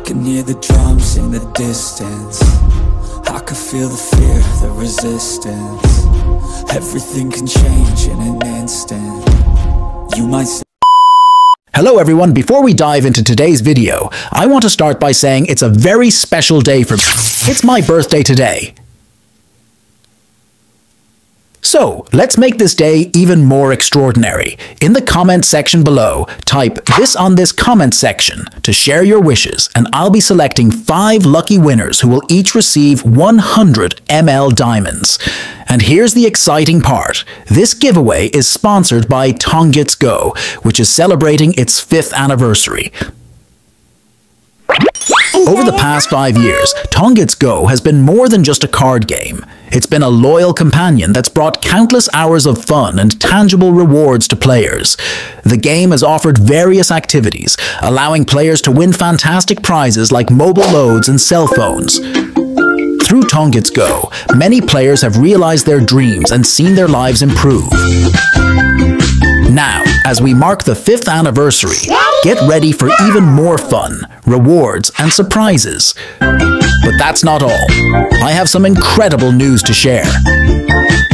can hear the drums in the distance. I can feel the fear, the resistance. Everything can change in an instant. You might say... Hello everyone, before we dive into today's video, I want to start by saying it's a very special day for me. It's my birthday today. So, let's make this day even more extraordinary. In the comment section below, type "this" on this comment section to share your wishes, and I'll be selecting 5 lucky winners who will each receive 100 ml diamonds. And here's the exciting part. This giveaway is sponsored by Tongits Go, which is celebrating its 5th anniversary. Over the past 5 years, Tongits Go has been more than just a card game. It's been a loyal companion that's brought countless hours of fun and tangible rewards to players. The game has offered various activities, allowing players to win fantastic prizes like mobile loads and cell phones. Through Tongits Go, many players have realized their dreams and seen their lives improve. Now, as we mark the 5th anniversary, get ready for even more fun, rewards, and surprises. But that's not all. I have some incredible news to share.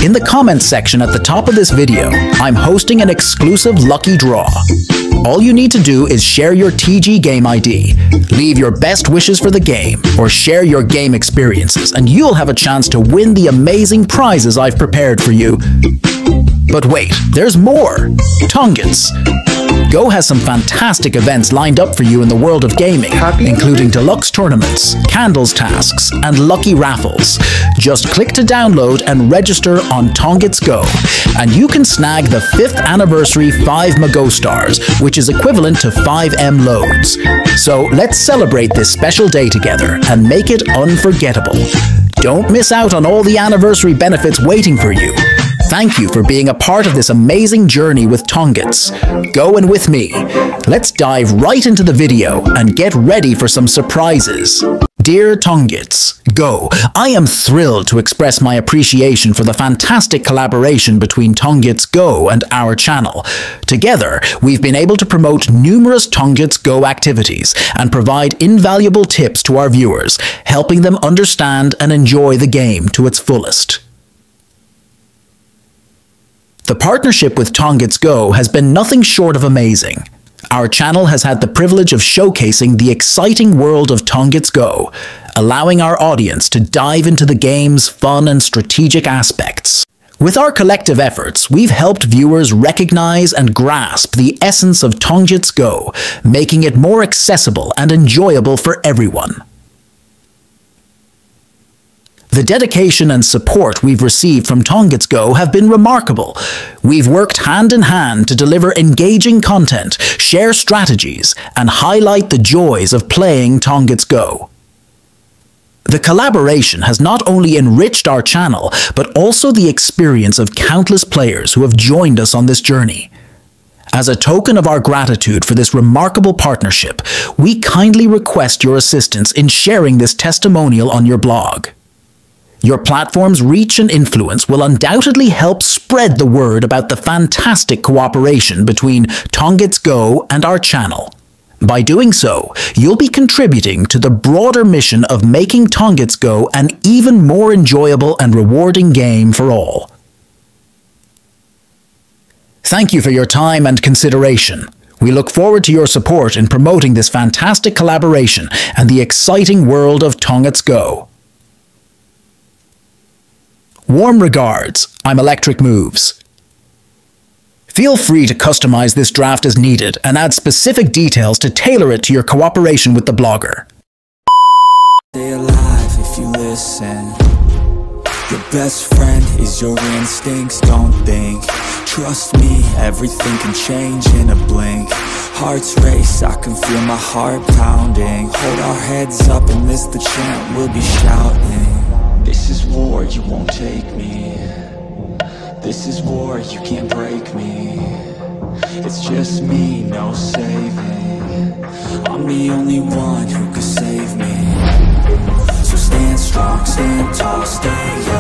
In the comments section at the top of this video, I'm hosting an exclusive lucky draw. All you need to do is share your TG game ID, leave your best wishes for the game, or share your game experiences, and you'll have a chance to win the amazing prizes I've prepared for you. But wait, there's more! Tongits Go has some fantastic events lined up for you in the world of gaming, including deluxe tournaments, candles tasks, and lucky raffles. Just click to download and register on Tongits Go, and you can snag the 5th anniversary 5 Mago stars, which is equivalent to 5M loads. So let's celebrate this special day together and make it unforgettable. Don't miss out on all the anniversary benefits waiting for you. Thank you for being a part of this amazing journey with Tongits. Go in with me. Let's dive right into the video and get ready for some surprises. Dear Tongits Go, I am thrilled to express my appreciation for the fantastic collaboration between Tongits Go and our channel. Together, we've been able to promote numerous Tongits Go activities and provide invaluable tips to our viewers, helping them understand and enjoy the game to its fullest. The partnership with Tongits Go has been nothing short of amazing. Our channel has had the privilege of showcasing the exciting world of Tongits Go, allowing our audience to dive into the game's fun and strategic aspects. With our collective efforts, we've helped viewers recognize and grasp the essence of Tongits Go, making it more accessible and enjoyable for everyone. The dedication and support we've received from Tongits Go have been remarkable. We've worked hand in hand to deliver engaging content, share strategies, and highlight the joys of playing Tongits Go. The collaboration has not only enriched our channel, but also the experience of countless players who have joined us on this journey. As a token of our gratitude for this remarkable partnership, we kindly request your assistance in sharing this testimonial on your blog. Your platform's reach and influence will undoubtedly help spread the word about the fantastic cooperation between Tongits Go and our channel. By doing so, you'll be contributing to the broader mission of making Tongits Go an even more enjoyable and rewarding game for all. Thank you for your time and consideration. We look forward to your support in promoting this fantastic collaboration and the exciting world of Tongits Go. Warm regards, I'm ElectricMoves. Feel free to customize this draft as needed and add specific details to tailor it to your cooperation with the blogger. Stay alive if you listen. Your best friend is your instincts, don't think. Trust me, everything can change in a blink. Hearts race, I can feel my heart pounding. Hold our heads up and this the chant we'll be shouting. This is war, you won't take me. This is war, you can't break me. It's just me, no saving. I'm the only one who could save me. So stand strong, stand tall, stay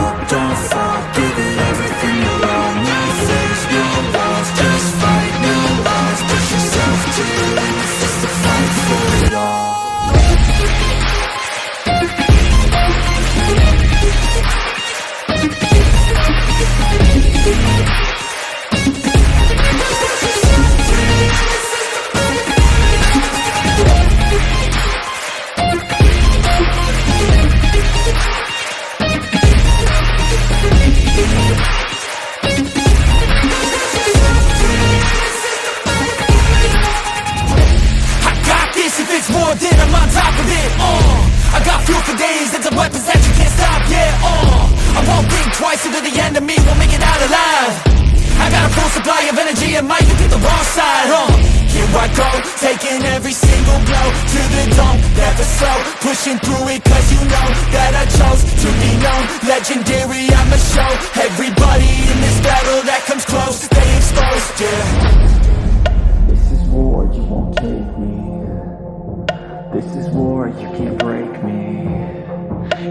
up, don't fall. Give it everything you own. No fears, no walls, just fight, no lies. Push yourself to the limit, it's the fight for it all. never slow, pushing through it cause you know that I chose to be known. Legendary, I'ma show everybody in this battle that comes close, they exposed, yeah. This is war, you won't take me. This is war, you can't break me.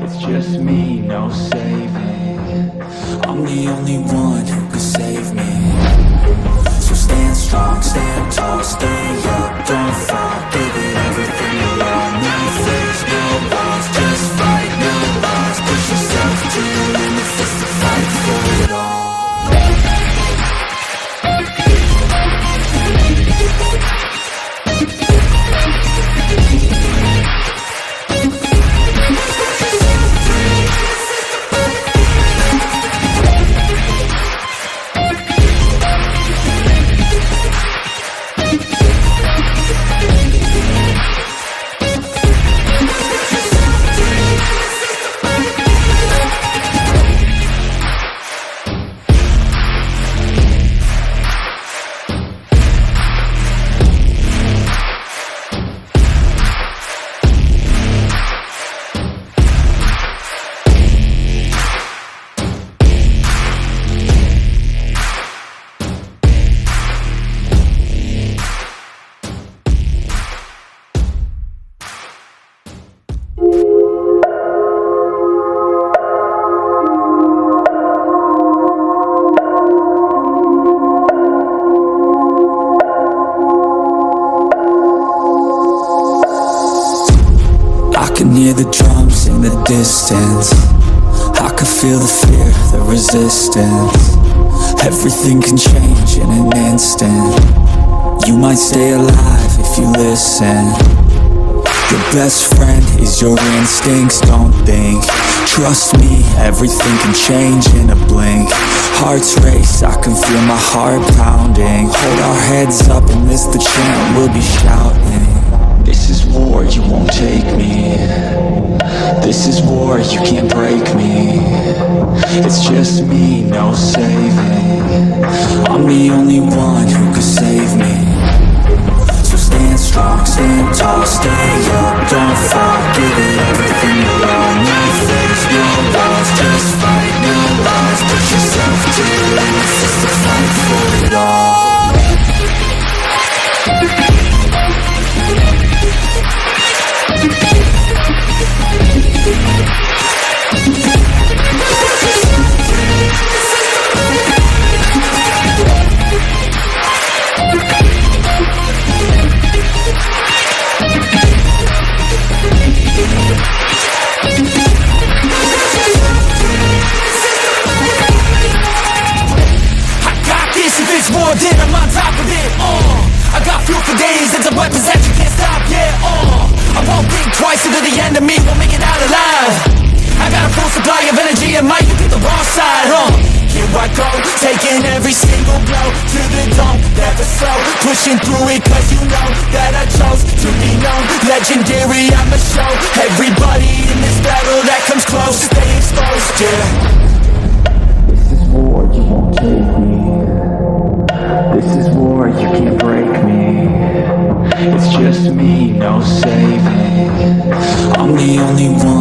It's just me, no saving. I'm the only one who can save me. So stand strong, stand tall, stay up, don't fall. Give it everything you want. No fears, no walls, just fight, no loss. Push yourself to the limit, just to fight for it all. Hear the drums in the distance. I can feel the fear, the resistance. Everything can change in an instant. You might stay alive if you listen. Your best friend is your instincts, don't think. Trust me, everything can change in a blink. Hearts race, I can feel my heart pounding. Hold our heads up and this the chant we'll be shouting. This is war, you won't take me. This is war, you can't break me. It's just me, no saving. I'm the only one who could save me. So stand strong, stand tall, stay up, don't fall. Give it everything you want. No fears, no walls, just fight, no loss. Push yourself to the limit, just to fight for it all. Then I'm on top of it, I got fuel for days, it's a weapons that you can't stop, yeah, I won't think twice into the enemy, won't make it out alive. I got a full supply of energy and might hit the wrong side, Here I go, taking every single blow to the dome, never slow, pushing through it cause you know that I chose to be known. Legendary, I'ma show everybody in this battle that comes close, stay exposed, yeah. This is war, you won't take me. This is war, you can't break me. It's just me, no saving. I'm the only one